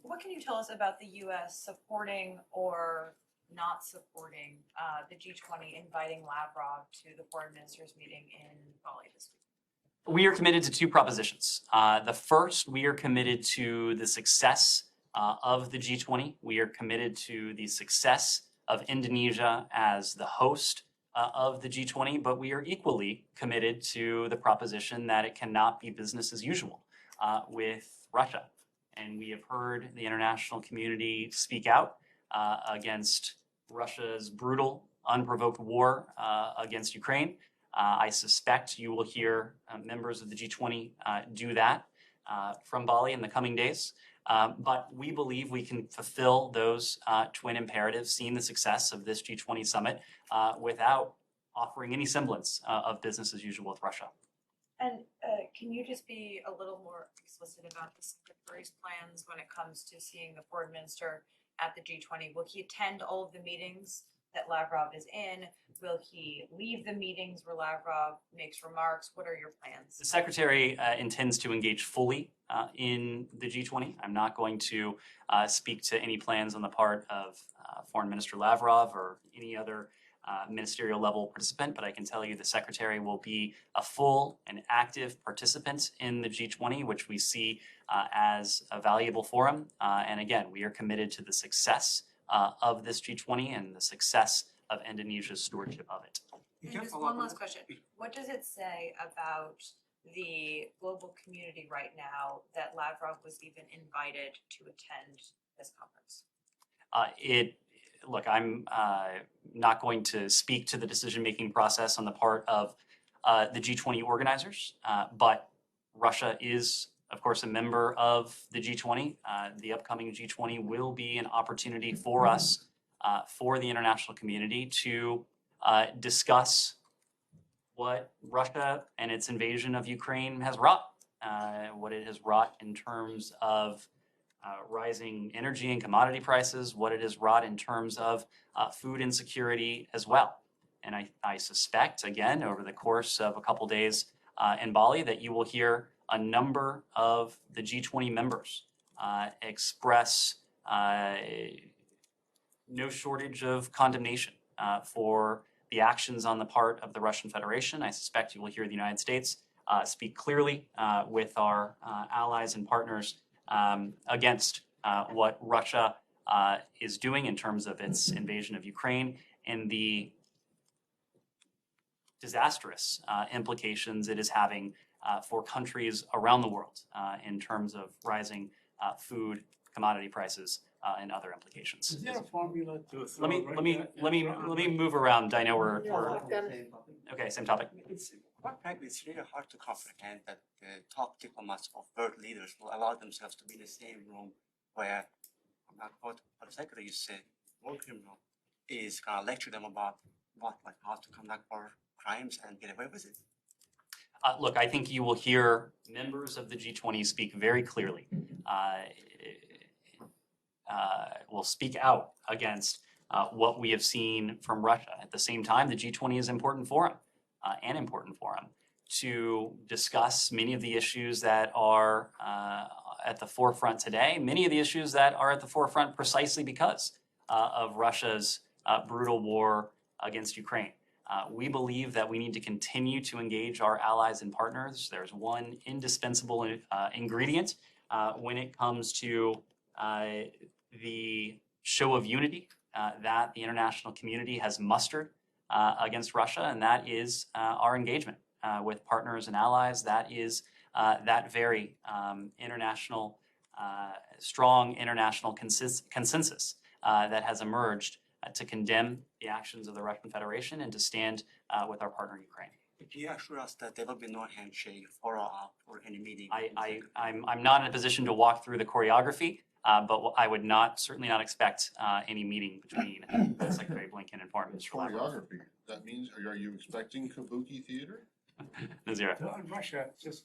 What can you tell us about the U.S. supporting or not supporting the G20 inviting Lavrov to the foreign ministers meeting in Bali this week? We are committed to two propositions. The first, we are committed to the success of the G20. We are committed to the success of Indonesia as the host of the G20, but we are equally committed to the proposition that it cannot be business as usual with Russia. And we have heard the international community speak out against Russia's brutal, unprovoked war against Ukraine. I suspect you will hear members of the G20 do that from Bali in the coming days. But we believe we can fulfill those twin imperatives, seeing the success of this G20 summit without offering any semblance of business as usual with Russia. And can you just be a little more explicit about the Secretary's plans when it comes to seeing the foreign minister at the G20? Will he attend all of the meetings that Lavrov is in? Will he leave the meetings where Lavrov makes remarks? What are your plans? The Secretary intends to engage fully in the G20. I'm not going to speak to any plans on the part of Foreign Minister Lavrov or any other ministerial level participant, but I can tell you the Secretary will be a full and active participant in the G20, which we see as a valuable forum. And again, we are committed to the success of this G20 and the success of Indonesia's stewardship of it. And just one last question. What does it say about the global community right now that Lavrov was even invited to attend this conference? Look, I'm not going to speak to the decision-making process on the part of the G20 organizers, but Russia is, of course, a member of the G20. The upcoming G20 will be an opportunity for us, for the international community, to discuss what Russia and its invasion of Ukraine has wrought, what it has wrought in terms of rising energy and commodity prices, what it has wrought in terms of food insecurity as well. And I suspect, again, over the course of a couple days in Bali, that you will hear a number of the G20 members express no shortage of condemnation for the actions on the part of the Russian Federation. I suspect you will hear the United States speak clearly with our allies and partners against what Russia is doing in terms of its invasion of Ukraine and the disastrous implications it is having for countries around the world in terms of rising food, commodity prices, and other implications. Is there a formula to Let me move around. I know we're okay. Same topic. Quite frankly, it's really hard to comprehend that the top diplomats of world leaders will allow themselves to be in the same room where, quote, for the secretary, you said, war criminal is going to lecture them about how to conduct war crimes and get away with it. Look, I think you will hear members of the G20 speak very clearly. Will speak out against what we have seen from Russia. At the same time, the G20 is an important forum to discuss many of the issues that are at the forefront today, many of the issues that are at the forefront precisely because of Russia's brutal war against Ukraine. We believe that we need to continue to engage our allies and partners. There's one indispensable ingredient when it comes to the show of unity that the international community has mustered against Russia, and that is our engagement with partners and allies. That is that very strong international consensus that has emerged to condemn the actions of the Russian Federation and to stand with our partner Ukraine. Could you assure us that there will be no handshake, follow-up, or any meeting? I'm not in a position to walk through the choreography, but I would certainly not expect any meeting between Secretary Blinken and Foreign Minister Lavrov. Choreography. That means, are you expecting kabuki theater? Nazira. On Russia, just